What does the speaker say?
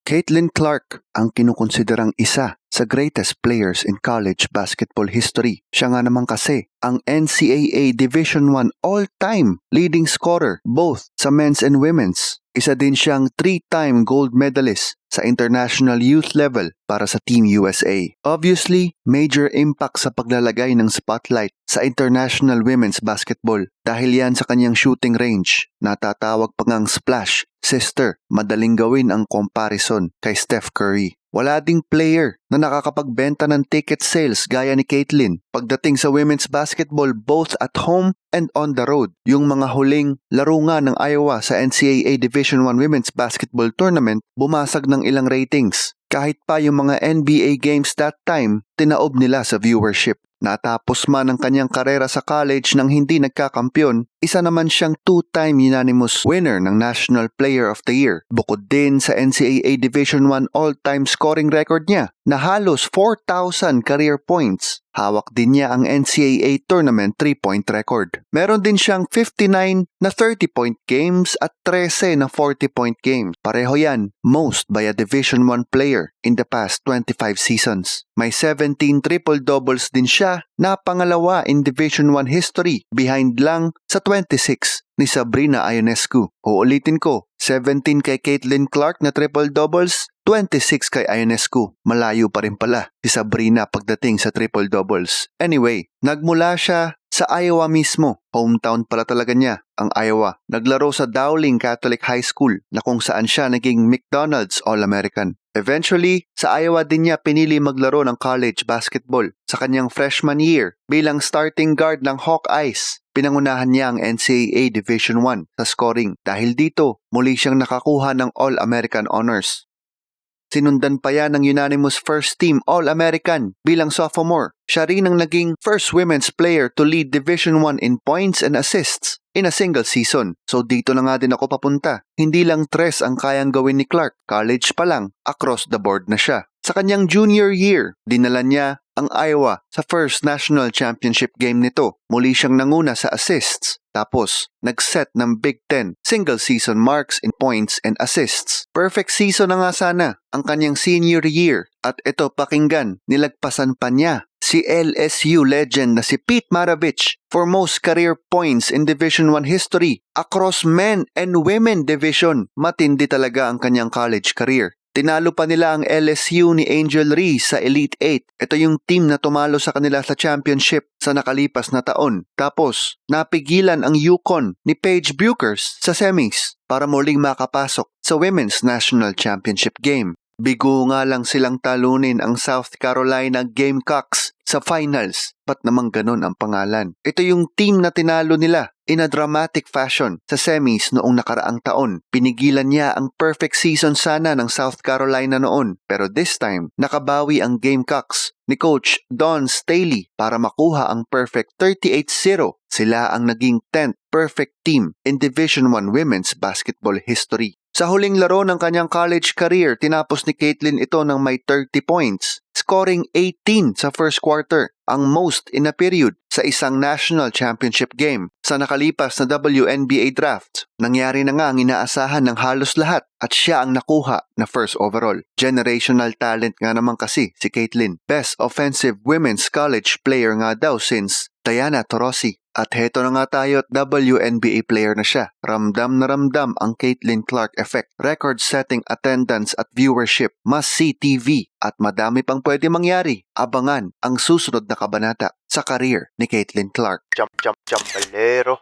Caitlin Clark ang kinukonsiderang isa sa greatest players in college basketball history. Siya nga naman kasi ang NCAA Division I all-time leading scorer both sa men's and women's. Isa din siyang 3-time gold medalist sa international youth level para sa Team USA. Obviously, major impact sa paglalagay ng spotlight sa international women's basketball dahil yan sa kanyang shooting range. Natatawag pa ngang splash sister, madaling gawin ang comparison kay Steph Curry. Wala ding player na nakakapagbenta ng ticket sales gaya ni Caitlin pagdating sa women's basketball both at home and on the road. Yung mga huling laro nga ng Iowa sa NCAA Division I Women's Basketball Tournament bumasag ng ilang ratings. Kahit pa yung mga NBA games that time, tinaob nila sa viewership. Natapos man ang kanyang karera sa college nang hindi nagkakampyon, isa naman siyang 2-time unanimous winner ng National Player of the Year. Bukod din sa NCAA Division I all-time scoring record niya na halos 4,000 career points. Hawak din niya ang NCAA Tournament 3-point record. Meron din siyang 59 na 30-point games at 13 na 40-point games. Pareho yan, most by a Division I player in the past 25 seasons. May 17 triple-doubles din siya na pangalawa in Division I history behind lang sa 26 ni Sabrina Ionescu. Uulitin ko, 17 kay Caitlin Clark na triple-doubles, 26 kay Ionescu. Malayo pa rin pala si Sabrina pagdating sa triple-doubles. Anyway, nagmula siya sa Iowa mismo. Hometown pala talaga niya ang Iowa. Naglaro sa Dowling Catholic High School na kung saan siya naging McDonald's All-American. Eventually, sa Iowa din niya pinili maglaro ng college basketball sa kanyang freshman year bilang starting guard ng Hawkeyes. Pinangunahan niya ang NCAA Division I sa scoring. Dahil dito, muli siyang nakakuha ng All-American honors. Sinundan pa yan ng unanimous first team All-American bilang sophomore. Siya rin ang naging first women's player to lead Division I in points and assists in a single season. So dito na nga din ako papunta. Hindi lang 3 ang kayang gawin ni Clark. College pa lang, across the board na siya. Sa kanyang junior year, dinala niya ang Iowa sa first national championship game nito. Muli siyang nanguna sa assists. Tapos, nag-set ng Big Ten single season marks in points and assists. Perfect season na nga sana ang kanyang senior year. At ito pakinggan, nilagpasan pa niya si LSU legend na si Pete Maravich for most career points in Division I history across men and women division. Matindi talaga ang kanyang college career. Tinalo pa nila ang LSU ni Angel Reese sa Elite 8. Ito yung team na tumalo sa kanila sa championship sa nakalipas na taon. Tapos, napigilan ang UConn ni Paige Bueckers sa semis para muling makapasok sa Women's National Championship game. Bigo nga lang silang talunin ang South Carolina Gamecocks sa finals. Ba't naman ganun ang pangalan? Ito yung team na tinalo nila in a dramatic fashion sa semis noong nakaraang taon. Pinigilan niya ang perfect season sana ng South Carolina noon. Pero this time, nakabawi ang Gamecocks ni Coach Don Staley para makuha ang perfect 38-0. Sila ang naging 10th perfect team in Division I women's basketball history. Sa huling laro ng kanyang college career, tinapos ni Caitlin ito ng may 30 points, scoring 18 sa first quarter, ang most in a period sa isang national championship game. Sa nakalipas na WNBA draft, nangyari na nga ang inaasahan ng halos lahat at siya ang nakuha na first overall. Generational talent nga naman kasi si Caitlin. Best offensive women's college player nga daw since Diana Taurasi. At heto na nga tayo at WNBA player na siya. Ramdam na ramdam ang Caitlin Clark effect. Record-setting attendance at viewership, must-see TV, at madami pang pwede mangyari. Abangan ang susunod na kabanata sa career ni Caitlin Clark. Jump, balero.